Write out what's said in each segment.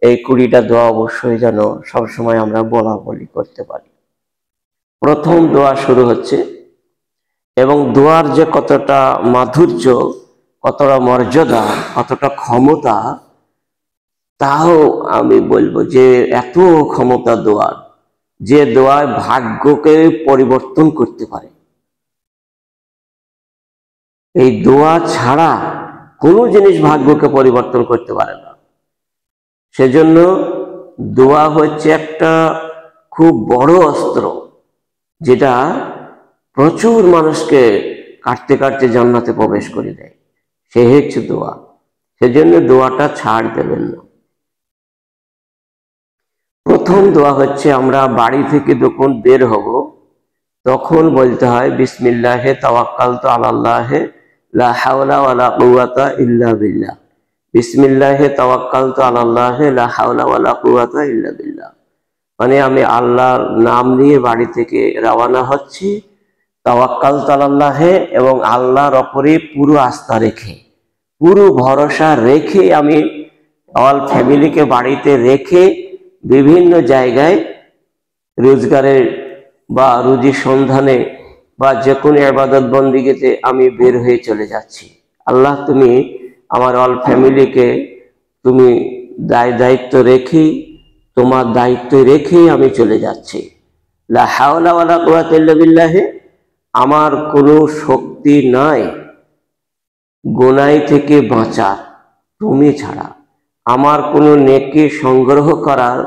এই 20টা দোয়া অবশ্যই যেন সবসময় আমরা বলা বলি করতে পারি। প্রথম দোয়া শুরু হচ্ছে, এবং দোয়ার যে কতটা মাধুর্য, কতটা মর্যাদা, কতটা ক্ষমতা, তাও আমি বলবো যে এত ক্ষমতা দোয়ার, যে দোয়ায় ভাগ্যকে পরিবর্তন করতে পারে। এই দোয়া ছাড়া কোনো জিনিস ভাগ্যকে পরিবর্তন করতে পারে না। সেজন্য দোয়া হচ্ছে একটা খুব বড় অস্ত্র, যেটা প্রচুর মানুষকে কাটতে কাটতে জান্নাতে প্রবেশ করে দেয়। সে হচ্ছে দোয়া। সেজন্য দোয়াটা ছাড় দেবেন না। প্রথম দোয়া হচ্ছে, আমরা বাড়ি থেকে যখন বের হব তখন বলতে হয় বিসমিল্লাহে তাওয়াক্কালতু আলাল্লাহে লা হাওলা ওয়ালা কুওয়াতা ইল্লা বিল্লাহ। বিসমিল্লাহে তাওয়াক্কালতু আলাল্লাহে লা হাওলা ওয়ালা কুওয়াতা ইল্লা বিল্লাহ। মানে আমি আল্লাহর নাম নিয়ে বাড়ি থেকে রওনা হচ্ছি, তাওয়াক্কালতু আলাল্লাহে, এবং আল্লাহর উপরে পুরো আস্থা রেখে, পুরো ভরসা রেখে, আমি অল ফ্যামিলিকে বাড়িতে রেখে বিভিন্ন জায়গায় রোজগারের বা রুজির সন্ধানে বা যে কোনো ইবাদত বন্দিগিতে আমি বের হয়ে চলে যাচ্ছি। আল্লাহ, তুমি আমার অল ফ্যামিলিকে তুমি দায়িত্ব রেখে, তোমার দায়িত্ব রেখে আমি চলে যাচ্ছি। লা হাওলা ওয়ালা কুওয়াতা ইল্লা বিল্লাহ। আমার কোনো শক্তি নাই গোনাই থেকে বাঁচার তুমি ছাড়া, আমার কোনো নেকি সংগ্রহ করার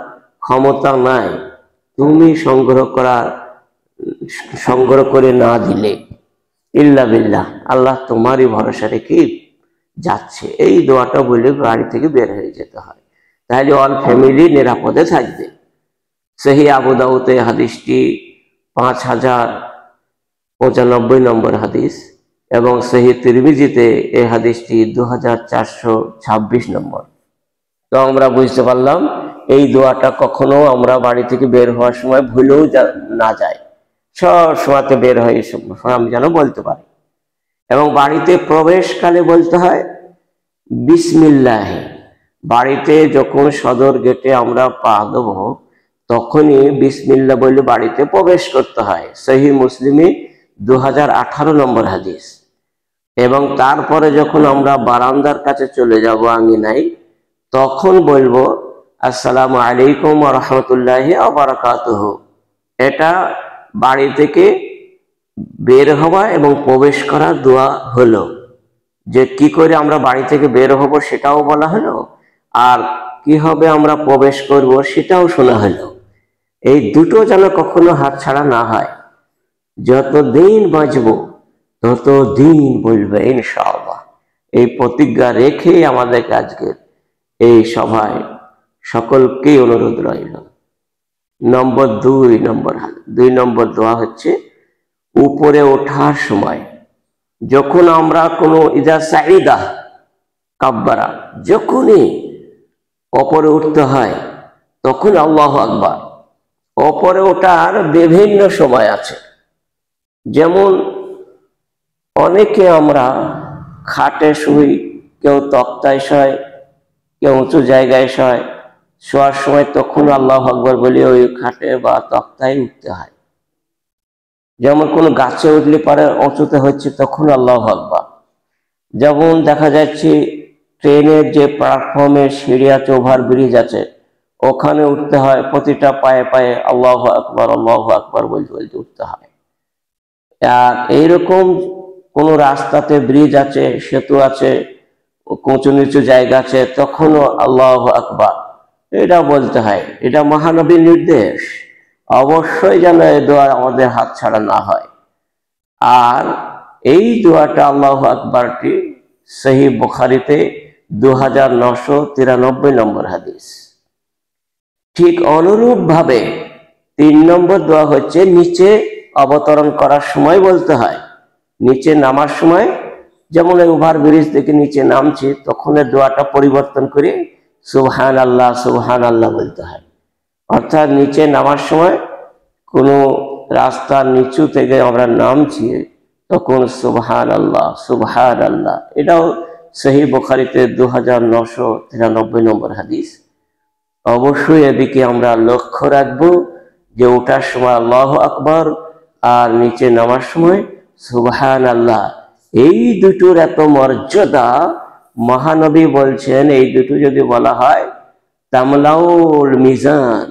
ক্ষমতা নাই তুমি সংগ্রহ করে না দিলে। ইল্লা বিল্লাহ, আল্লাহ তোমারই ভরসা রেখে যাচ্ছে। এই দোয়াটা বলে বাড়ি থেকে বের হয়ে যেতে হয়, তাহলে অল ফ্যামিলি নিরাপদে থাকবে। সহিহ আবু দাউদে হাদিসটি 5095 নম্বর হাদিস, এবং সহিহ তিরমিজিতে এই হাদিসটি 2426 নম্বর। তো আমরা বুঝতে পারলাম এই দোয়াটা কখনো আমরা বাড়ি থেকে বের হওয়ার সময় ভুলেও না যায়, সব সময়তে বের হয়ে আমি যেন বলতে পারি। এবং বাড়িতে প্রবেশকালে বলতে হয় বিসমিল্লাহে। বাড়িতে যখন সদর গেটে আমরা পা দেব তখনই বিসমিল্লাহ বলে বাড়িতে প্রবেশ করতে হয়। সহিহ মুসলিমে 2018 নম্বর হাদিস। এবং তারপরে যখন আমরা বারান্দার কাছে চলে যাব আঙ্গিনায়, তখন বলবো আসসালামু আলাইকুম ওয়া রাহমাতুল্লাহি ওয়া বারাকাতুহু। এটা বাড়ি থেকে বের হওয়া এবং প্রবেশ করার দোয়া হলো। যে কি করে আমরা বাড়ি থেকে বের হব সেটাও বলা হলো, আর কিভাবে আমরা প্রবেশ করব সেটাও শোনা হলো। এই দুটো যেন কখনো হাতছাড়া না হয়। যতদিন বাঁচব ততদিন বলবে ইনশাআল্লাহ। এই প্রতিজ্ঞা রেখে আমাদের আজকের এই সভায় সকলকেই অনুরোধ রইল। নম্বর 2 নম্বর দোয়া হচ্ছে, উপরে ওঠার সময় যখন আমরা কোনো ইজা সাইদা কাব্বারা, যখনই ওপরে উঠতে হয় তখন আল্লাহু আকবার। ওপরে ওঠার বিভিন্ন সময় আছে, যেমন অনেকে আমরা খাটে শুই, কেউ তক্তায় শয়, কেউ উঁচু জায়গায় শয়। শোয়ার সময় তখন আল্লাহু আকবার বলে ওই খাটে বা তক্তায় উঠতে হয়। যেমন কোনো গাছে উঠলে পারে উঁচুতে হচ্ছে তখন আল্লাহু আকবার। যেমন দেখা যাচ্ছে ট্রেনের যে প্ল্যাটফর্মে সিঁড়ি আছে, ওভারব্রিজ আছে, ওখানে উঠতে হয়, প্রতিটা পায়ে পায়ে আল্লাহু আকবার বলতে বলতে উঠতে হয়। আর এইরকম কোনো রাস্তাতে ব্রিজ আছে, সেতু আছে, উঁচু নিচু জায়গা আছে, তখনও আল্লাহু আকবার এটা বলতে হয়। এটা মহানবীর নির্দেশ। অবশ্যই যেন এই দোয়া আমাদের হাত ছাড়া না হয়। আর এই দোয়াটা আল্লাহু আকবারটি সহিহ বুখারীতে 2993 নম্বর হাদিস। ঠিক অনুরূপ ভাবে 3 নম্বর দোয়া হচ্ছে, নিচে অবতরণ করার সময় বলতে হয়। নিচে নামার সময়, যেমন ওভারব্রিজ থেকে নিচে নামছি, তখন দোয়াটা পরিবর্তন করে সুবহানাল্লাহ বলতে হয়। অর্থাৎ নিচে নামার সময় কোনো রাস্তার নিচু থেকে আমরা নামছি, তখন সুবহানাল্লাহ। এটাও সহিহ বুখারীতে 2993 নম্বর হাদিস। অবশ্যই এদিকে আমরা লক্ষ্য রাখবো যে ওঠার সময় আল্লাহু আকবার আর নিচে নামার সময় সুবহানাল্লাহ। এই দুটোর এত মর্যাদা, মহানবী বলছেন এই দুটো যদি বলা হয় তামলাউল মিজান,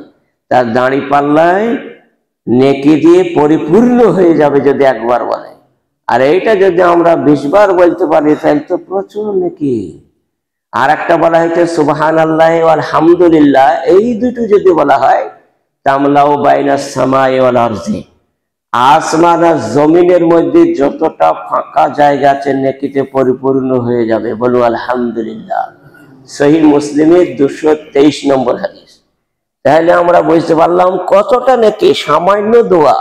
তার দাঁড়ি পাল্লায় নেকি দিয়ে পরিপূর্ণ হয়ে যাবে যদি একবার বলে। আর এইটা যদি আমরা 20 বার বলতে পারি তাহলে তো প্রচুর নেকি। আর একটা বলা হয়েছে সুবহানাল্লাহ ওয়াল হামদুলিল্লাহ, এই দুটো যদি বলা হয় তামলাউ বাইনাস সামাই ওয়াল আরজি, আসমান আর জমিনের মধ্যে যতটা ফাঁকা জায়গা আছে নেকিতে পরিপূর্ণ হয়ে যাবে। বলু আলহামদুলিল্লাহ। সহিহ মুসলিমের 223 নম্বর হাদিস। তাহলে আমরা বুঝতে পারলাম কতটা নেকি, সামান্য দোয়া,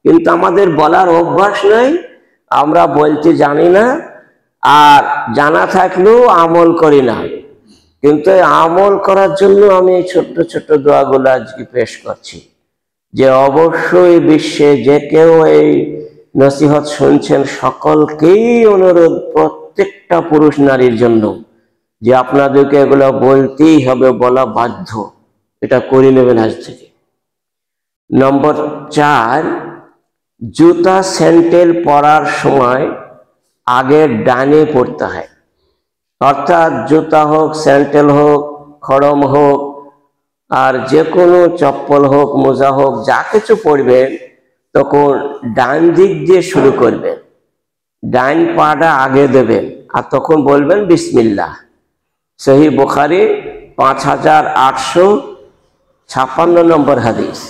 কিন্তু আমাদের বলার অভ্যাস নাই, আমরা বলতে জানি না, আর জানা থাকলেও আমল করি না। কিন্তু আমল করার জন্য আমি এই ছোট্ট ছোট্ট দোয়াগুলো আজকে পেশ করছি, যে অবশ্যই বিশ্বে যে কেউ এই নসিহত শুনছেন সকলকেই অনুরোধ, প্রত্যেকটা পুরুষ নারীর জন্য, যে আপনাদেরকে এগুলো বলতেই হবে, বলা বাধ্য, এটা করে নেবেন আজ থেকে। নম্বর 4, জুতা স্যান্ডেল পরার সময় আগে ডানে পড়তে হয়। অর্থাৎ জুতা হোক, স্যান্ডেল হোক, খড়ম হোক, আর যে কোনো চপ্পল হোক, মোজা হোক, যা কিছু পরবেন তখন ডান দিক দিয়ে শুরু করবেন, ডান পাটা আগে দেবেন, আর তখন বলবেন বিসমিল্লাহ। সহিহ বুখারী 5856 নম্বর হাদিস।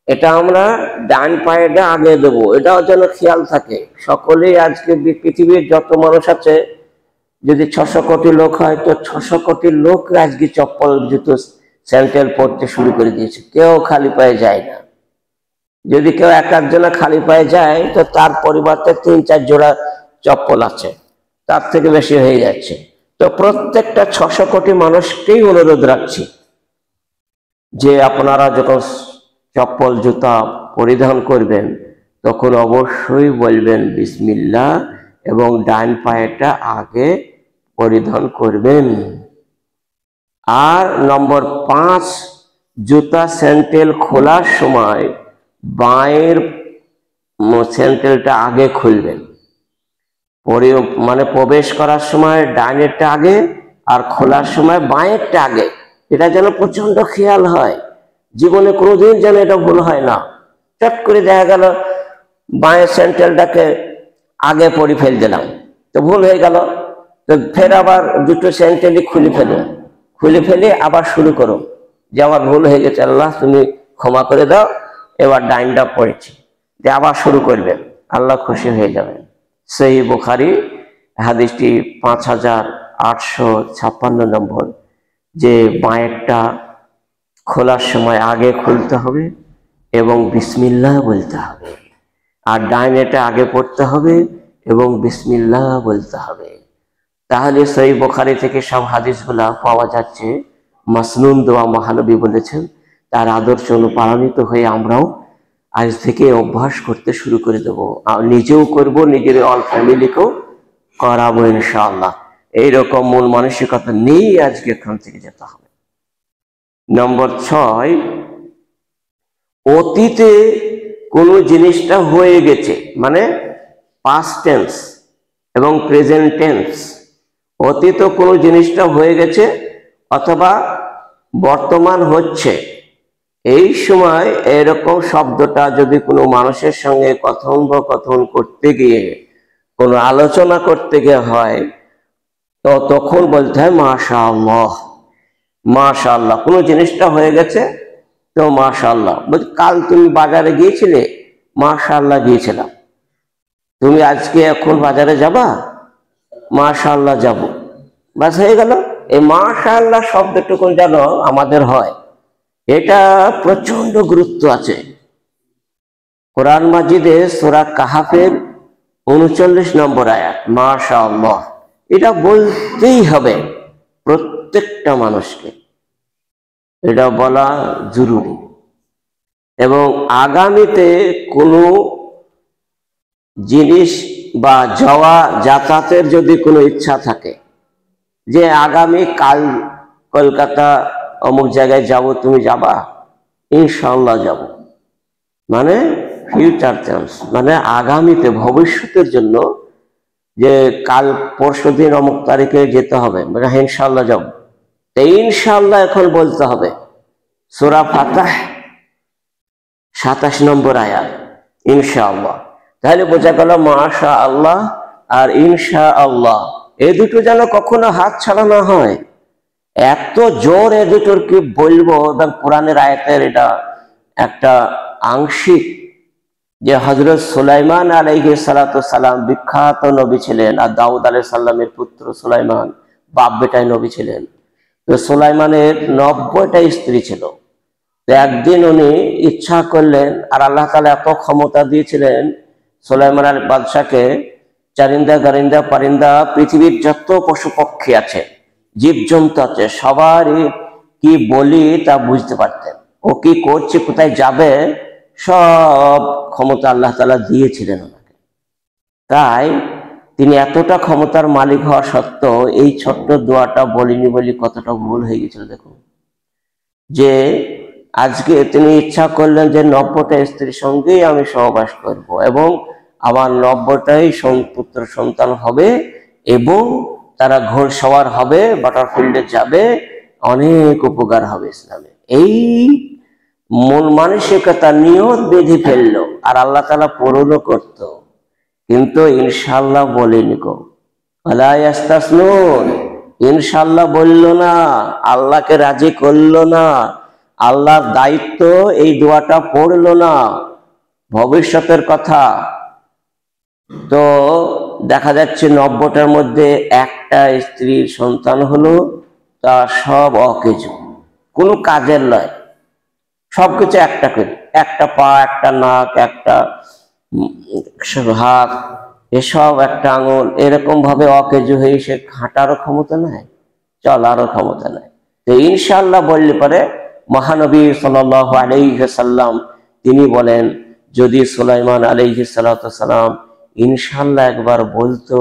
এটা আমরা ডান পায়েটা আগে দেবো, এটাও যেন খেয়াল থাকে। সকলেই আজকে পৃথিবীর যত মানুষ আছে, যদি 600 কোটি লোক হয় তো 600 কোটি লোক আজকে চপ্পল, জুতো, স্যান্ডেল পরতে শুরু করে দিয়েছে, কেউ খালি পায়ে যায় না। যদি কেউ এক একজনা খালি পায়ে যায় তো তার পরিবর্তে 3-4 জোড়া চপ্পল আছে, তার থেকে বেশি হয়ে যাচ্ছে। তো প্রত্যেকটা 600 কোটি মানুষকেই অনুরোধ রাখছি যে আপনারা যখন চপ্পল জুতা পরিধান করবেন তখন অবশ্যই বলবেন বিসমিল্লাহ এবং ডান পায়েটা আগে পরিধান করবেন। আর নম্বর 5, জুতা স্যান্ডেল খোলার সময় বাঁয়ের স্যান্ডেলটা আগে খুলবেন। মানে প্রবেশ করার সময় ডাইনেরটা আগে, আর খোলার সময় বাঁয়েরটা আগে। এটা যেন প্রচন্ড খেয়াল হয়, জীবনে কোনোদিন যেন এটা ভুল হয় না। চট করে দেখা গেল বাঁয়ের স্যান্ডেলটাকে আগে পরে ফেল দিলাম, তো ভুল হয়ে গেল, তো ফের আবার দুটো স্যান্ডেলই খুলে ফেলে আবার শুরু করো, যে আমার ভুল হয়ে গেছে, আল্লাহ তুমি ক্ষমা করে দাও, এবার ডাইনটা পড়েছি, যে আবার শুরু করবেন, আল্লাহ খুশি হয়ে যাবেন। সহিহ বুখারী হাদিসটি 5856 নম্বর, যে বাঁয়েরটা খোলার সময় আগে খুলতে হবে এবং বিসমিল্লাহ বলতে হবে, আর ডাইনেটা আগে পড়তে হবে এবং বিসমিল্লাহ বলতে হবে। তাহলে সহিহ বুখারী থেকে সব হাদিসগুলা পাওয়া যাচ্ছে। মাসনুন দোয়া মহানবী বলেছেন, তার আদর্শ অনুপ্রাণিত হয়ে আমরাও আজ থেকে অভ্যাস করতে শুরু করে দেবো, আর নিজেও করব, নিজের অল ফ্যামিলিকেও করাবো ইনশাআল্লাহ। এইরকম মূল মানসিকতা নিয়ে আজকে এখান থেকে যেতে হবে। নম্বর 6, অতীতে কোনো জিনিসটা হয়ে গেছে, মানে পাস্ট টেন্স এবং প্রেজেন্ট টেন্স। অতীতে কোনো জিনিসটা হয়ে গেছে অথবা বর্তমান হচ্ছে, এই সময় এরকম শব্দটা যদি কোনো মানুষের সঙ্গে কথোপকথন করতে গিয়ে, কোনো আলোচনা করতে গিয়ে হয়, তো তখন বলতে হয় মাশাআল্লাহ। মাশাআল্লাহ, কোনো জিনিসটা হয়ে গেছে তো মাশাআল্লাহ। কাল তুমি বাজারে গিয়েছিলে, মাশাআল্লাহ গিয়েছিলাম। তুমি আজকে এখন বাজারে যাবা, মাশাআল্লাহ যাব, বাস হয়ে গেল। এই মাশাআল্লাহ শব্দটুকু যেন আমাদের হয়, এটা প্রচন্ড গুরুত্ব আছে। কোরআন মাজিদে সূরা কাহাফের 39 নম্বর আয়াত, মাশাআল্লাহ, এটা বলতেই হবে প্রত্যেকটা মানুষকে, এটা বলা জরুরি। এবং আগামীতে কোনো জিনিস বা যাওয়া যাতায়াতের যদি কোনো ইচ্ছা থাকে, যে আগামী কাল কলকাতা অমুক জায়গায় যাব, তুমি যাবা? ইনশাআল্লাহ যাব। মানে ফিউচার টেন্স, মানে আগামীতে, ভবিষ্যতের জন্য, যে কাল পরশু দিন অমুক তারিখে যেতে হবে, মানে ইনশাআল্লাহ যাব। ইনশাআল্লাহ এখন বলতে হবে। সূরা ফাতিহা 27 নম্বর আয়াত, ইনশাআল্লাহ। তাহলে বোঝা গেল মাশা আল্লাহ আর ইনশাআল্লাহ এই দুটো যেন কখনো হাত ছাড়া না হয়। এত জোর এ দুটোর কি বলবো। এবং কোরআনের আয়াতের এটা একটা আংশিক, যে হযরত সুলাইমান আলাইহিস সালাতু সালাম বিখ্যাত নবী ছিলেন, আর দাউদ আলাইহিস সালামের পুত্র সুলাইমান বাপ বেটায় নবী ছিলেন। তো সুলাইমানের 90টা স্ত্রী ছিল। তো একদিন উনি ইচ্ছা করলেন, আর আল্লাহ তাআলা এত ক্ষমতা দিয়েছিলেন সুলাইমান আল বাদশাকে, চারিন্দা গারিন্দা পারিন্দা পৃথিবীর যত পশু পক্ষী আছে, জীবজন্তু আছে, সবারই কি বলি তা বুঝতে পারতেন। ও কি করছে, কোথায় যাবে, সব ক্ষমতা আল্লাহ তাআলা দিয়েছিলেন ওনাকে। তাই তিনি এতটা ক্ষমতার মালিক হওয়া সত্ত্বেও এই ছোট্ট দোয়াটা বলিনি বলি কতটা ভুল হয়ে গেছিল দেখুন। যে আজকে তিনি ইচ্ছা করলেন যে 90টা স্ত্রীর সঙ্গেই আমি সহবাস করব, এবং আমার 90টাই পুত্র সন্তান হবে, এবং তারা ঘোড়সওয়ার হবে, বাটারফিল্ডে যাবে, অনেক উপকার হবে ইসলামে। এই মন মানসিকতা নিয়ত বেঁধে ফেললো, আর আল্লাহ তাআলা পূরণও করত। কিন্তু ইনশাআল্লাহ বলেনি গো, ওয়ালা ইয়াস্তাসনুন, ইনশাআল্লাহ বলল না, আল্লাহকে রাজি করলো না, আল্লাহর দায়িত্ব এই দোয়াটা পড়লো না, ভবিষ্যতের কথা। তো দেখা যাচ্ছে 90টার মধ্যে একটা স্ত্রীর সন্তান হলো, তা সব অকেজো, কোনো কাজের নয়, সবকিছু একটা করে, একটা পা, একটা নাক, একটা হাত, এসব একটা আঙুল, এরকম ভাবে অকেজো হয়ে সে হাঁটারও ক্ষমতা নাই, চলারও ক্ষমতা নাই। তো ইনশাআল্লাহ বললে পরে মহানবী সাল্লাল্লাহু আলাইহি ওয়াসাল্লাম তিনি বলেন, যদি সুলাইমান আলাইহিস সালাতু সালাম ইনশাআল্লাহ একবার বলতো,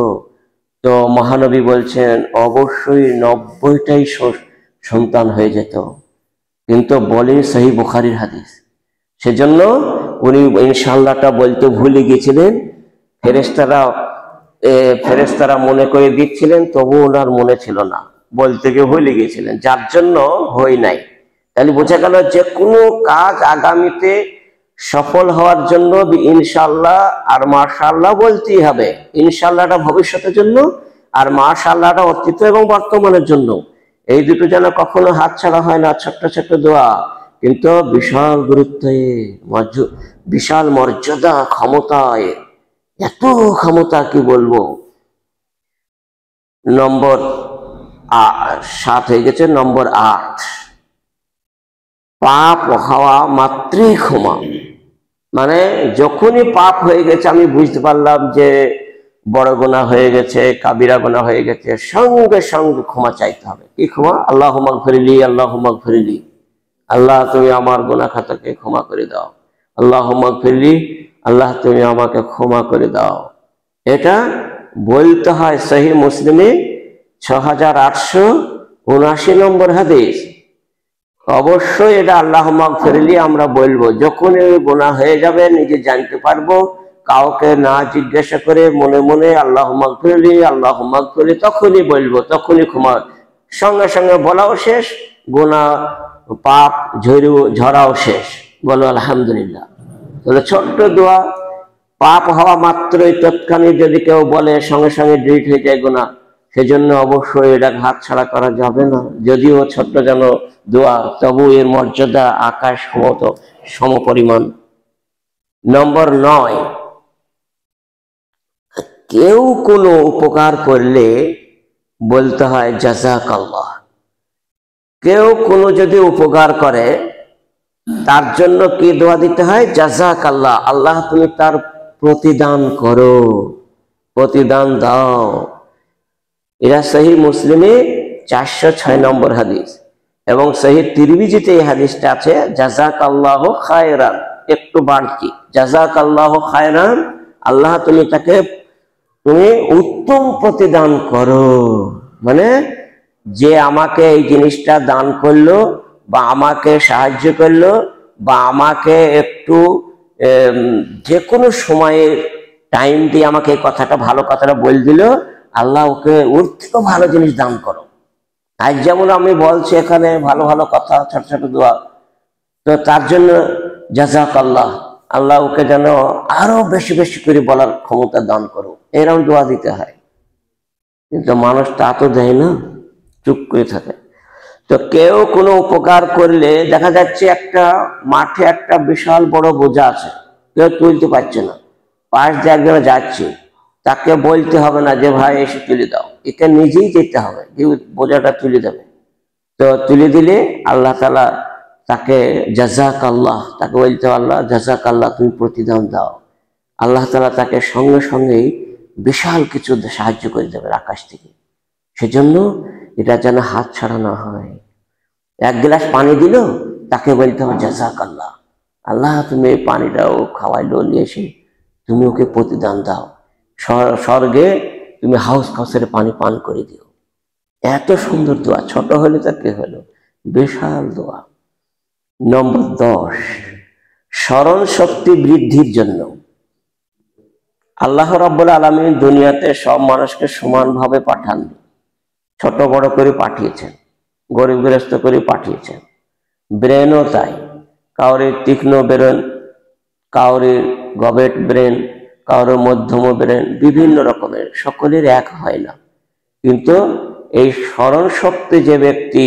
তো মহানবী বলছেন অবশ্যই 90টাই সন্তান হয়ে যেত। কিন্তু বলে সহিহ বুখারীর হাদিস, সেজন্য উনি ইনশাআল্লাহটা বলতে ভুলে গিয়েছিলেন। ফেরেশতারা মনে করে দিচ্ছিলেন, তবু ওনার মনে ছিল না, বলতে গিয়ে ভুলে গিয়েছিলেন, যার জন্য হয় নাই। তাহলে বোঝা গেল যে কোনো কাজ আগামীতে সফল হওয়ার জন্য ইনশাআল্লাহ আর মাশাআল্লাহ বলতেই হবে। ইনশাআল্লাহটা ভবিষ্যতের জন্য, আর মাশাআল্লাহটা অতীত এবং বর্তমানের জন্য। এই দুটো যেন কখনো হাতছাড়া হয় না। ছোট্ট ছোট্ট দোয়া, কিন্তু বিশাল গুরুত্ব, বিশাল মর্যাদা, ক্ষমতায়, এত ক্ষমতা কি বলবো। নম্বর 7 হয়ে গেছে, নম্বর 8, পাপ হওয়া মাত্রই ক্ষমা। মানে যখনই পাপ হয়ে গেছে, আমি বুঝতে পারলাম যে বড় গুনাহ হয়ে গেছে, কাবিরা গুনাহ হয়ে গেছে, সঙ্গে সঙ্গে ক্ষমা চাইতে হবে। কি ক্ষমা? আল্লাহুম্মা গফিরলি, আল্লাহুম্মা গফিরলি, আল্লাহ তুমি আমার গুনাহ খাতাকে ক্ষমা করে দাও। আল্লাহুম্মা গফিরলি, আল্লাহ তুমি আমাকে ক্ষমা করে দাও। এটা বলতে হয়। সহিহ মুসলিমে 6879 নম্বর হাদিস। অবশ্যই এটা আল্লাহুম্মা গফিরলি আমরা বলবো যখনই গুনাহ হয়ে যাবে, নিজে জানতে পারবো, কাউকে না জিজ্ঞাসা করে মনে মনে আল্লাহুম্মা গফিরলি, আল্লাহুম্মা গফিরলি তখনই বলবো, তখনই ক্ষমা, সঙ্গে সঙ্গে বলাও শেষ, গুনাহ পাপ ঝরাও শেষ। বলো আলহামদুলিল্লাহ। তাহলে ছোট্ট দোয়া, পাপ হওয়া মাত্রই তৎক্ষণিক যদি কেউ বলে, সঙ্গে সঙ্গে ডিলিট হয়ে যায় গুনাহ। সেজন্য অবশ্যই এটা হাত ছাড়া করা যাবে না। যদিও ছোট্ট যেন দোয়া, তবু এর মর্যাদা আকাশ সমপরিমাণ। নম্বর 9, কেউ কোনো উপকার করলে বলতে হয় জাযাকাল্লাহ। কেউ কোনো যদি উপকার করে, তার জন্য কি দোয়া দিতে হয়? জাযাকাল্লাহ, আল্লাহ তুমি তার প্রতিদান করো, প্রতিদান দাও। এরা সহিহ মুসলিমে 406 নম্বর হাদিস, এবং সহিহ তিরমিজিতে এই হাদিসটা আছে, জাযাকাল্লাহু খায়রান, একটু বাড়তি, জাযাকাল্লাহু খায়রান, আল্লাহ তুমি তাকে তুমি উত্তম প্রতিদান করো। মানে যে আমাকে এই জিনিসটা দান করলো, বা আমাকে সাহায্য করলো বা আমাকে একটু যে কোনো সময়ে টাইম দিয়ে আমাকে এই কথাটা ভালো কথাটা বলে দিল, আল্লাহ ওকে ওর থেকেও ভালো জিনিস দান করো। আজ যেমন আমি বলছি এখানে ভালো ভালো কথা, ছোট ছোট দোয়া, তো তার জন্য জাযাকাল্লাহ, আল্লাহ ওকে যেন আরো বেশি বেশি করে বলার ক্ষমতা দান করো, এরকম দোয়া দিতে হয়। কিন্তু মানুষ তা তো দেয় না, চুপ করে থাকে। তো কেউ কোনো উপকার করলে দেখা যাচ্ছে একটা মাঠে একটা বিশাল বড় বোঝা আছে, কেউ তুলতে পারছে না, পাশ দিয়ে একজন যাচ্ছে, তাকে বলতে হবে না যে ভাই এসে তুলে দাও, একে নিজেই যেতে হবে, যে বোঝাটা তুলে দেবে। তো তুলে দিলে আল্লাহ তাআলা তাকে জাযাকাল্লাহ, তাকে বলতে আল্লাহ জাযাকাল্লাহ, তুমি প্রতিদান দাও। আল্লাহ তাআলা তাকে সঙ্গে সঙ্গেই বিশাল কিছু সাহায্য করে দেবে আকাশ থেকে। সেজন্য এটা যেন হাত ছাড়া না হয়। এক গ্লাস পানি দিল, তাকে বলতে হবে জাযাকাল্লাহ, আল্লাহ তুমি এই পানিটাও খাওয়াইলো, নিয়ে এসে তুমি ওকে প্রতিদান দাও, স্বর্গে তুমি হাউস কাউসারে পানি পান করে দিও। এত সুন্দর দোয়া, ছোট হলে তা কি হলো, বিশাল দোয়া। নম্বর 10, স্মরণ শক্তি বৃদ্ধির জন্য। আল্লাহ রাব্বুল আলামিন দুনিয়াতে সব মানুষকে সমানভাবে পাঠান, ছোট বড় করে পাঠিয়েছেন, গরিব গৃহস্থ করে পাঠিয়েছেন। ব্রেনও তাই, কাউরে তীক্ষ্ণ ব্রেন, কাউরে গবেট ব্রেন, কাউরে মধ্যম ব্রেন, বিভিন্ন রকমের, সকলের এক হয় না। কিন্তু এই স্মরণ শক্তি যে ব্যক্তি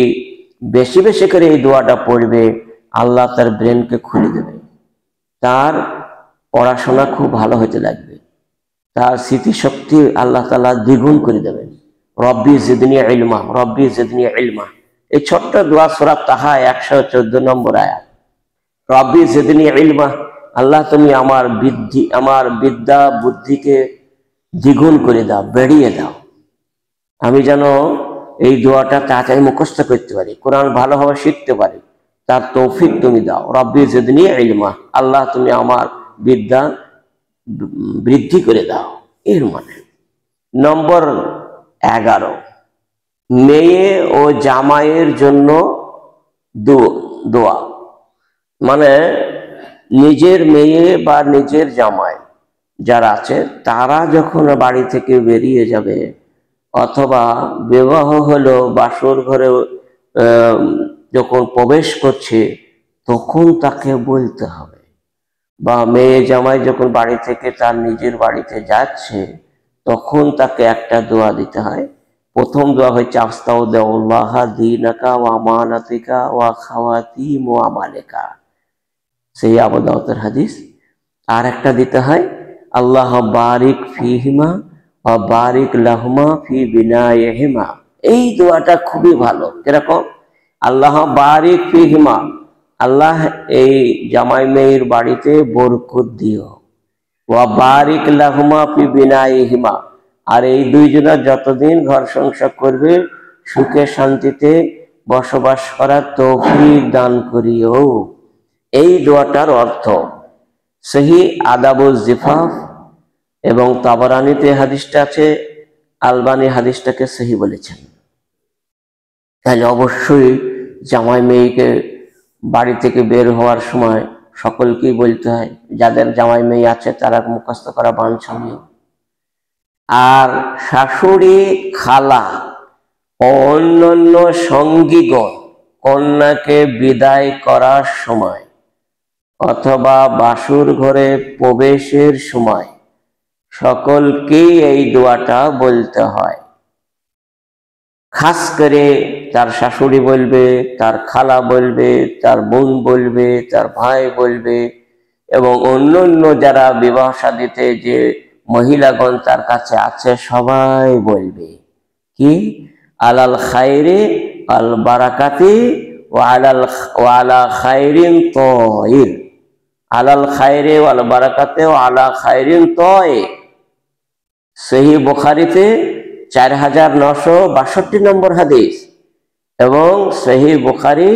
বেশি বেশি করে এই দোয়াটা পড়বে, আল্লাহ তার ব্রেনকে খুলে দেবে, তার পড়াশোনা খুব ভালো হতে লাগবে, তার স্মৃতিশক্তি আল্লাহ তাআলা দ্বিগুণ করে দেবেন। রব্বি জিদনি ইলমা, রব্বি জিদনি ইলমা, এই ছোট্ট দোয়া সূরা তাহা 114 নম্বর আয়াত। রব্বি জিদনি ইলমা, আল্লাহ তুমি আমার বিদ্যা বুদ্ধিকে দ্বিগুণ করে দাও, বেড়িয়ে দাও, আমি যেন এই দোয়াটা তাড়াতাড়ি মুখস্থ করতে পারি, কোরআন ভালোভাবে শিখতে পারি, তার তৌফিক তুমি দাও। রব্বি জিদনি ইলমা, আল্লাহ তুমি আমার বিদ্যা বৃদ্ধি করে দাও, এর মানে। নম্বর 11, মেয়ে ও জামাইয়ের জন্য দোয়া। মানে নিজের মেয়ে বা নিজের জামাই যারা আছে, তারা যখন বাড়ি থেকে বেরিয়ে যাবে, অথবা বিবাহ হলো বাসর ঘরে যখন প্রবেশ করছে, তখন তাকে বলতে হবে, বা মেয়ে জামাই যখন বাড়ি থেকে তার নিজের বাড়িতে যাচ্ছে, তখন তাকে একটা দোয়া দিতে হয়। প্রথম দোয়া হচ্ছে আস্তাউদিল্লাহ দীনাকা ওয়া আমানাতিকা ওয়া খাওয়াতিম আমালিকা, সেই আবু দাউদের হাদিস। আর একটা দিতে হয় আল্লাহ বারিক ফিহিমা ওয়া বারিক লাহুমা ফি বিনাইহিমা। এই দোয়াটা খুবই ভালো। কিরকম? আল্লাহ বারিক ফিহিমা, আল্লাহ এই জামাই মেয়ের বাড়িতে বরকত দিও, ওয়া বারিক লাহুমা ফি বিনাইহিমা, আর এই দুইজনা যতদিন ঘর সংসার করবে সুখে শান্তিতে বসবাস করার তৌফিক দান করিও। এই দোয়াটার অর্থ সহি আদাবুল জিফাফ এবং তাবারানীতে হাদিসটা আছে, আলবানী হাদিসটাকে সহি বলেছেন। তাহলে অবশ্যই জামাই মেয়েকে বাড়ি থেকে বের হওয়ার সময় সকলকেই বলতে হয়, যাদের জামাই মেয়ে আছে তারা মুখস্থ করা বাঞ্ছনীয়। আর শাশুড়ি, খালা ও অন্যান্য সঙ্গীগণ কন্যাকে বিদায় করার সময় অথবা বাসর ঘরে প্রবেশের সময় সকলকেই এই দোয়াটা বলতে হয়। খাস করে তার শাশুড়ি বলবে, তার খালা বলবে, তার বোন বলবে, তার ভাই বলবে, এবং অন্যান্য যারা বিবাহ শাদীতে যে মহিলাগণ তার কাছে আছে সবাই বলবে কি, আলাল খায়রে আল বারাকাতি ওয়া আলা খায়রিন তায়ির, আলাল খায়রে ওয়াল বারাকাতে ওয়া আলা খায়রিন তায়ির। সহি বুখারীতে 4962 নম্বর হাদিস এবং সহি বুখারী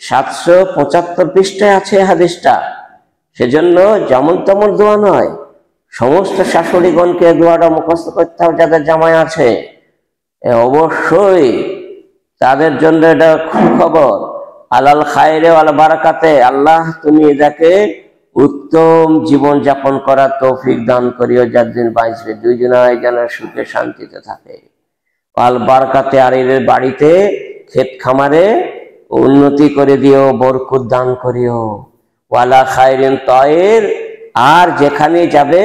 775 পৃষ্ঠায় আছে হাদিসটা। সেজন্য যেমন তেমন দোয়া নয়, সমস্ত শাশুড়িগণকে দোয়াটা মুখস্থ করতে হবে। যাদের জামাই আছে অবশ্যই তাদের জন্য এটা খুব খবর, আলাল খায়রে ওয়াল বারাকাতে, আল্লাহ তুমি এটাকে উত্তম জীবন যাপন করার তৌফিক দান করিও, যার দিন বাঁচবে দুইজনাই যেন সুখে শান্তিতে থাকে। আল বারাকাতে, আর এর বাড়িতে ক্ষেত খামারে উন্নতি করে দিও, বরকত দান করিও। ওয়ালা খায়রিন তায়ের, আর যেখানে যাবে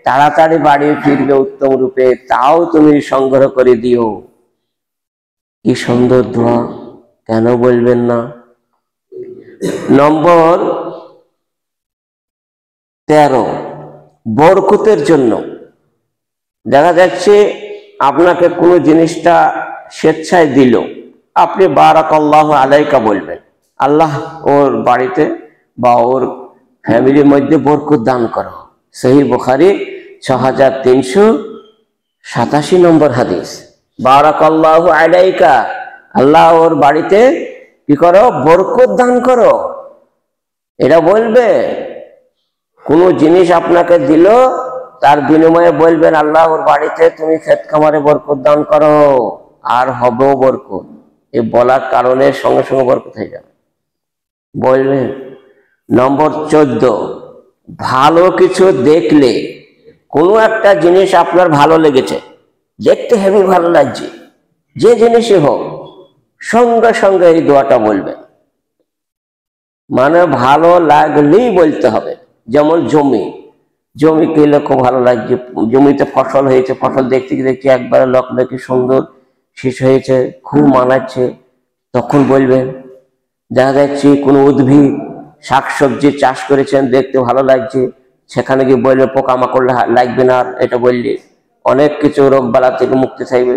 তাড়াতাড়ি বাড়ি ফিরবে উত্তম রূপে, তাও তুমি সংগ্রহ করে দিও। কি সুন্দর দোয়া, কেন বলবেন না? নম্বর 13, বরকতের জন্য। দেখা যাচ্ছে আপনাকে কোনো জিনিসটা স্বেচ্ছায় দিল, আপনি বারাকাল্লাহু আলাইকা বলবেন, আল্লাহ ওর বাড়িতে বা ওর ফ্যামিলির মধ্যে বরকত দান করো। সহিহ বুখারী 6387 নম্বর হাদিস। বারাকাল্লাহু আলাইকা, আল্লাহ ওর বাড়িতে কি করো? বরকত দান করো। এটা বলবে। কোনো জিনিস আপনাকে দিল, তার বিনিময়ে বলবেন আল্লাহ ওর বাড়িতে তুমি ক্ষেত খামারে বরকত দান করো, আর হবেও বরকত। এই বলার কারণে সঙ্গে সঙ্গে বরকত হয়ে যাবে, বলবেন। নম্বর 14, ভালো কিছু দেখলে, কোনো একটা জিনিস আপনার ভালো লেগেছে, দেখতে হেবি ভালো লাগছে, যে জিনিসই হোক, সঙ্গে সঙ্গে এই দোয়াটা বলবেন। মানে ভালো লাগলেই বলতে হবে। যেমন জমি কিনলে খুব ভালো লাগছে, জমিতে ফসল হয়েছে, ফসল দেখতে দেখতে একবারে লকলকে সুন্দর শেষ হয়েছে, খুব মানাচ্ছে, তখন বলবেন। দেখা যাচ্ছে কোনো উদ্ভিদ শাকসবজি চাষ করেছেন, দেখতে ভালো লাগছে, সেখানে গিয়ে বললে পোকামাকড় লাগবে না, এটা বললে অনেক কিছু রোগ বালা থেকে মুক্তি থাকবে।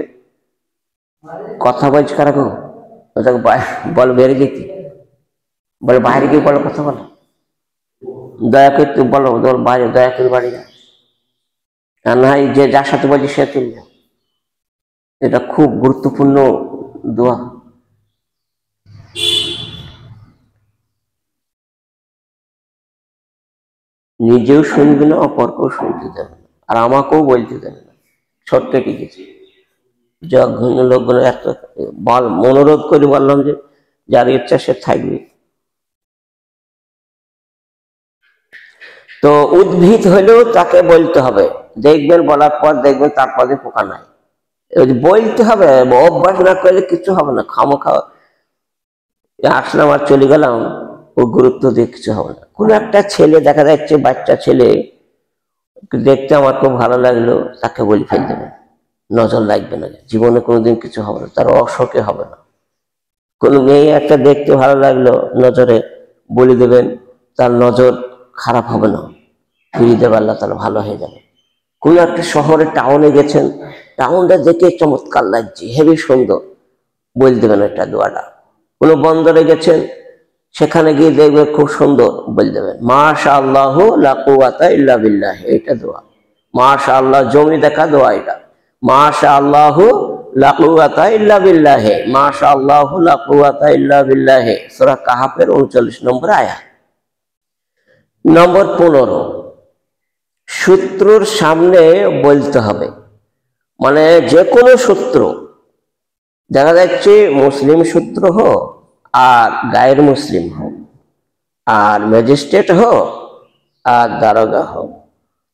কথা বলছে কারো, বল বেড়ে যেতে, বলে বাইরে গিয়ে বলো, কথা বলো, দয়া করে তুই বলো, বাইরে দয়া করে বাড়ি যা, আর না যে যার সাথে বলছি সে চলে যাও। এটা খুব গুরুত্বপূর্ণ দোয়া। নিজেও শুনবে না, অপরকেও শুনতে দেবে না, আর আমাকেও বলতে দেবে না। ছোট্ট কিছু জঘন্য লোকগুলো এত মনোরোধ করে বললাম যে যার ইচ্ছা সে থাকবে। তো উদ্ভিদ হলেও তাকে বলতে হবে, দেখবেন বলার পর দেখবেন তার পদে পোকা নাই, বলতে হবে। অভ্যাস না করলে কিছু হবে না। খামোখা আসলাম আর চলে গেলাম, ও গুরুত্ব দিয়ে কিছু হবে না। কোনো একটা ছেলে দেখা যাচ্ছে, বাচ্চা ছেলে দেখতে আমার খুব ভালো লাগলো, তাকে বলে ফেল দেবে, নজর লাগবে না, জীবনে কোনোদিন কিছু হবে না, তার অশোকে হবে না। কোনো মেয়ে একটা দেখতে ভালো লাগলো, নজরে বলে দেবেন, তার নজর খারাপ হবে না, ফিরিয়ে দেবে, আল্লাহ তাআলা ভালো হয়ে যাবে। কোনো একটা শহরে টাউনে গেছেন, টাউনটা দেখে চমৎকার লাগছে, হেবি সুন্দর, বলে দেবেন একটা দোয়াটা। কোনো বন্দরে গেছেন, সেখানে গিয়ে দেখবে খুব সুন্দর, বলে দেবেন মাশাআল্লাহু লা কুওয়াতা ইল্লা বিল্লাহ, এটা দোয়া। মাশাআল্লাহ, জমি দেখা দোয়া এটা, মাশাআল্লাহু লা কুওয়াতা ইল্লা বিল্লাহ, মাশাআল্লাহু লা কুওয়াতা ইল্লা বিল্লাহ, সূরা কাহাফের 39 নম্বর আয়াত। নম্বর 15, শত্রুর সামনে বলতে হবে। মানে যে কোনো শত্রু, দেখা যাচ্ছে মুসলিম শত্রু হোক আর গায়ের মুসলিম হোক, আর ম্যাজিস্ট্রেট হোক আর দারোগা হোক,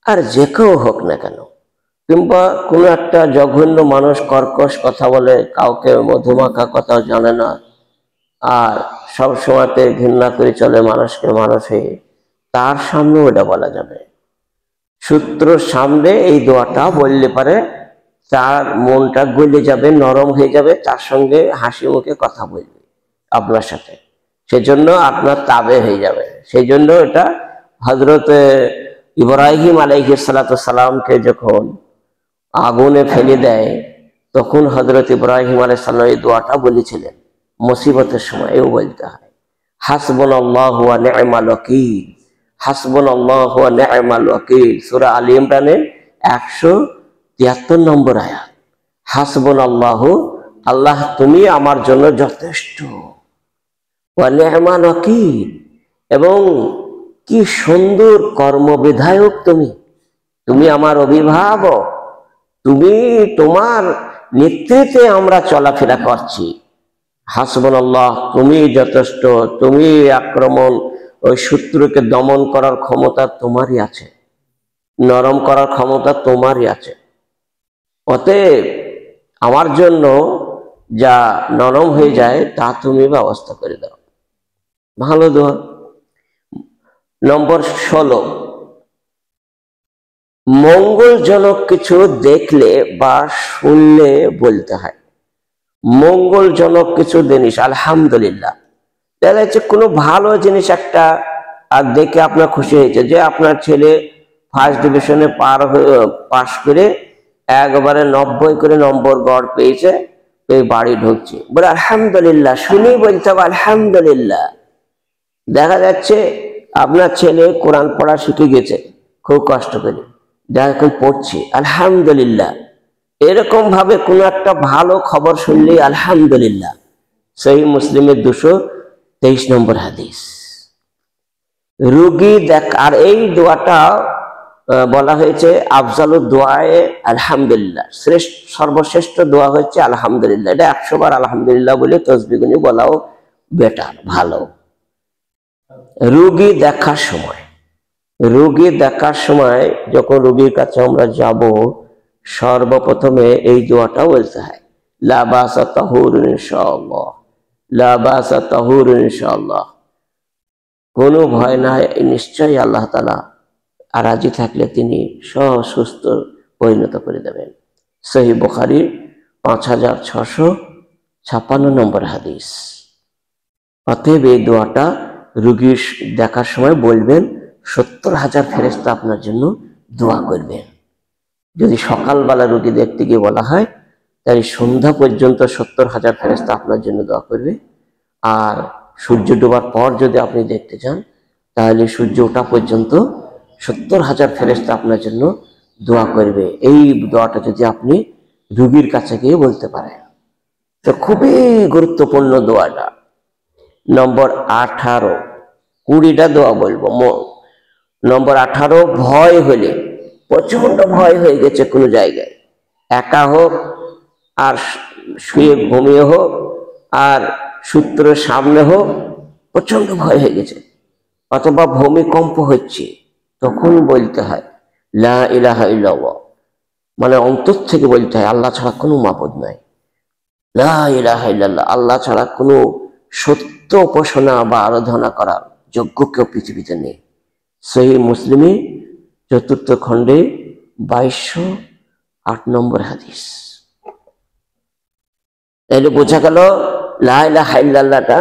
আর যে কেউ হোক না কেন, কিংবা কোনো একটা জঘন্য মানুষ কর্কশ কথা বলে, কাউকে মধুমাখা কথা জানে না, আর সব সময়তে ঘৃণা করে চলে মানুষকে মানুষ হয়ে, তার সামনে ওটা বলা যাবে। শত্রুর সামনে এই দোয়াটা বললে পারে তার মনটা গলে যাবে, নরম হয়ে যাবে, তার সঙ্গে হাসি মুখে কথা বলবে আপনার সাথে, সেজন্য আপনার তাবে হয়ে যাবে। সেই জন্য এটা হযরত ইব্রাহিম আলাইহিস সালাতু সালামকে যখন আগুনে ফেলে দেয়, তখন হযরত ইব্রাহিম আলাইহিস সালাম এই দোয়াটা বলেছিলেন মুসিবতের সময়। এও বলতে হয় হাসবুনাল্লাহু ওয়া নি'মাল ওয়াকিল, হাসবুনাল্লাহু ওয়া নি'মাল ওয়াকিল, সূরা আলী ইমরানের 173 নম্বর আয়াত। হাসবুনাল্লাহু, আল্লাহ তুমি আমার জন্য যথেষ্ট, ওয়া নি'মাল ওয়াকিল, এবং কি সুন্দর কর্মবিধায়ক তুমি, তুমি আমার অভিভাবক, তুমি, তোমার নেতৃত্বে আমরা চলাফেরা করছি, হাসবুনাল্লাহ, তুমি যথেষ্ট, তুমি আক্রমণ, ওই শত্রুকে দমন করার ক্ষমতা তোমারই আছে, নরম করার ক্ষমতা তোমারই আছে। অতএব আমার জন্য যা নরম হয়ে যায় তা তুমি ব্যবস্থা করে দাও। ভালো দোয়া। নম্বর 16, মঙ্গলজনক কিছু দেখলে বা শুনলে বলতে হয়। মঙ্গলজনক কিছু জিনিস, আলহামদুলিল্লাহ, দেখা যাচ্ছে কোনো ভালো জিনিস একটা আর দেখে আপনার খুশি হয়েছে, যে আপনার ছেলে ফার্স্ট ডিভিশনে পাশ করে একবারে 90 করে নম্বর গড় পেয়েছে, পেয়ে বাড়ি ঢুকছে, বলে আলহামদুলিল্লাহ। শুনেই বলতে হবে আলহামদুলিল্লাহ। দেখা যাচ্ছে আপনার ছেলে কোরআন পড়া শিখে গেছে খুব কষ্ট করে, যা এখন পড়ছে, আলহামদুলিল্লাহ। এরকম ভাবে কোনো একটা ভালো খবর শুনলেই আলহামদুলিল্লাহ। সহিহ মুসলিমের 223 নম্বর হাদিস। রোগী দেখ, আর এই দোয়াটা বলা হয়েছে আফজালুদ দোয়ায়ে আলহামদুলিল্লাহ, সর্বশ্রেষ্ঠ দোয়া হচ্ছে আলহামদুলিল্লাহ। এটা 100 বার আলহামদুলিল্লাহ বলে তসবিহ গুনি বলাও বেটার, ভালো। রোগী দেখার সময়, রোগী দেখার সময় যখন রোগীর কাছে আমরা যাব, সর্বপ্রথমে এই দোয়াটা বলতে হয়, লা বাসা তাহুরুন ইনশাআল্লাহ, লা বাসা তাহুরুন ইনশাআল্লাহ। কোনো ভয় নাই, নিশ্চয়ই আল্লাহ তাআলা রাজি থাকলে তিনি সুস্থ পরিণত করে দেবেন। সহিহ বুখারী 5656 নম্বর হাদিস। অতএব এই দোয়াটা রোগীর দেখার সময় বলবেন, 70,000 ফেরেশতা আপনার জন্য দোয়া করবেন। যদি সকালবেলা রোগী দেখতে গিয়ে বলা হয়, তাহলে সন্ধ্যা পর্যন্ত 70,000 ফেরেশতা আপনার জন্য দোয়া করবে। আর সূর্য ডোবার পর যদি আপনি দেখতে চান, তাহলে সূর্য ওঠা পর্যন্ত 70,000 ফেরেশতা আপনার জন্য দোয়া করবে। এই দোয়াটা যদি আপনি রোগীর কাছে গিয়ে বলতে পারেন, তো খুবই গুরুত্বপূর্ণ দোয়াটা। নম্বর 18, 20টা দোয়া বলবো। নম্বর 18, ভয় হলে, প্রচন্ড ভয় হয়ে গেছে কোনো জায়গায়, একা হোক আর শুয়ে ঘুমিয়ে হোক আর সূত্রের সামনে হোক, প্রচন্ড ভয় হয়ে গেছে, অথবা ভূমিকম্প হচ্ছে, তখন বলতে হয় লা ইলাহা ইল্লাল্লাহ, মানে অন্তর থেকে বলতে হয় আল্লাহ ছাড়া কোনো মাবুদ নাই, লা ইলাহা ইল্লাল্লাহ, আল্লাহ ছাড়া কোনো সত্য উপাসনা বা আরাধনা করার যোগ্য কেউ পৃথিবীতে নেই। সহিহ মুসলিমে 4th খণ্ডে 2208 নম্বর হাদিস। তাহলে বোঝা গেল লা ইলাহা ইল্লাল্লাহটা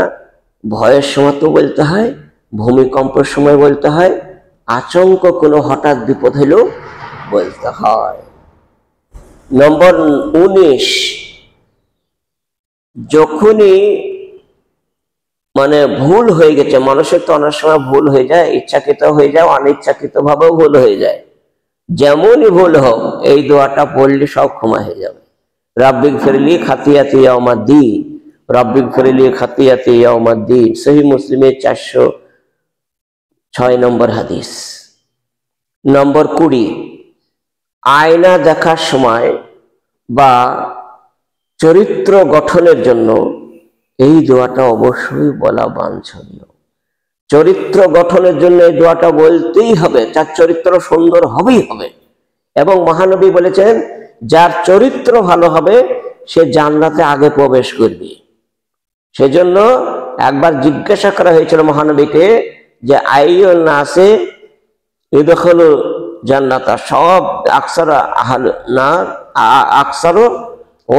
ভয়ের সময় তো বলতে হয়, ভূমিকম্পের সময় বলতে হয়, আচমকা কোনো হঠাৎ বিপদ হলেও বলতে হয়। নম্বর 19, যখনই মানে ভুল হয়ে গেছে, মানুষের তো অনেক সময় ভুল হয়ে যায়, ইচ্ছাকৃত হয়ে যায়, অনিচ্ছাকৃত ভাবেও ভুল হয়ে যায়, যেমনই ভুল হোক এই দোয়াটা পড়লে সব ক্ষমা হয়ে যাবে। রাব্বিগ ফিরলি খাতিয়াতি ইয়াউমাদ্দিন, রাব্বিগ ফিরলি খাতিয়াতি ইয়াউমাদ্দিন, সহিহ মুসলিমের 406 নম্বর হাদিস। নম্বর 20, আয়না দেখার সময় বা চরিত্র গঠনের জন্য এই দোয়াটা অবশ্যই বলা বাঞ্ছনীয়। চরিত্র গঠনের জন্য এই দোয়াটা বলতেই হবে, তার চরিত্র সুন্দর হবেই হবে। এবং মহানবী বলেছেন, যার চরিত্র ভালো হবে সে জান্নাতে আগে প্রবেশ করবে। সেজন্য একবার জিজ্ঞাসা করা হয়েছিল মহানবীকে যে আইয়ুন নাসে ইদখুলু জান্নাতা, সব আকসারু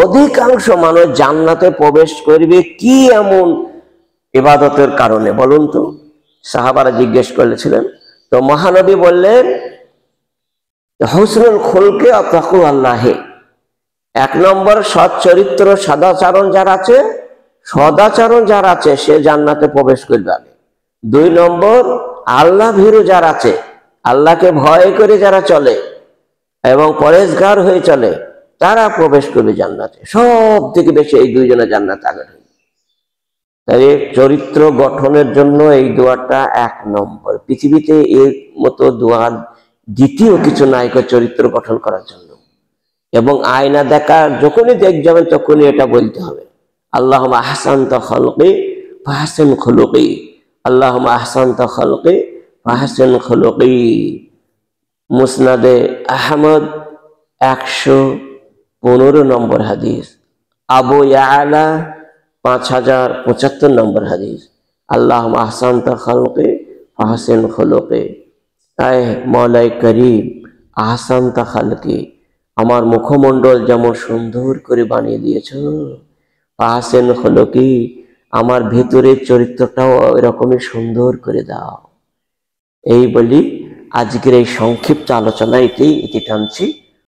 অধিকাংশ মানুষ জান্নাতে প্রবেশ করবে কি এমন ইবাদতের কারণে বলুন তো? সাহাবারা জিজ্ঞেস করেছিলেন। তো মহানবী বললেন, হুসনুল খুলকে আতাকু আল্লাহে, 1 নম্বর সৎ চরিত্র সদাচরণ যার আছে সে জান্নাতে প্রবেশ করবে। 2 নম্বর আল্লাহ ভীরু যার আছে, আল্লাহকে ভয় করে যারা চলে এবং পরেশগার হয়ে চলে, তারা প্রবেশ করবে জান্নাতে। সব থেকে বেশি এই 2 জনের জান্নাতে আগে ঢুকবে। তাই চরিত্র গঠনের জন্য এই দোয়াটা 1 নম্বর। পৃথিবীতে এর মতো দোয়া দ্বিতীয় কিছু নাই চরিত্র গঠন করার জন্য। এবং আয়না দেখা যখনই দেখ যাবেন তখনই এটা বলতে হবে, আল্লাহুম্মা আহসানতা খালকি ফাহসিন খুলুকি, আল্লাহুম্মা আহসানতা খালকি ফাহসিন খুলুকি। মুসনাদে আহমদ 115 নম্বর হাদিস। আবু ইয়ালা 5075 নম্বর হাদিস। আল্লাহুম্মা আহসানতা খালকি ফাহসিন খুলুকি। আয় মওলাই করিম, আহসানতা খালকি, আমার মুখমণ্ডল যেমন সুন্দর করে বানিয়ে দিয়েছো, ফাহসিন খুলুকি, আমার ভেতরের চরিত্রটাও এরকমই সুন্দর করে দাও। এই বলি আজকের এই সংক্ষিপ্ত আলোচনা এটি টানছি।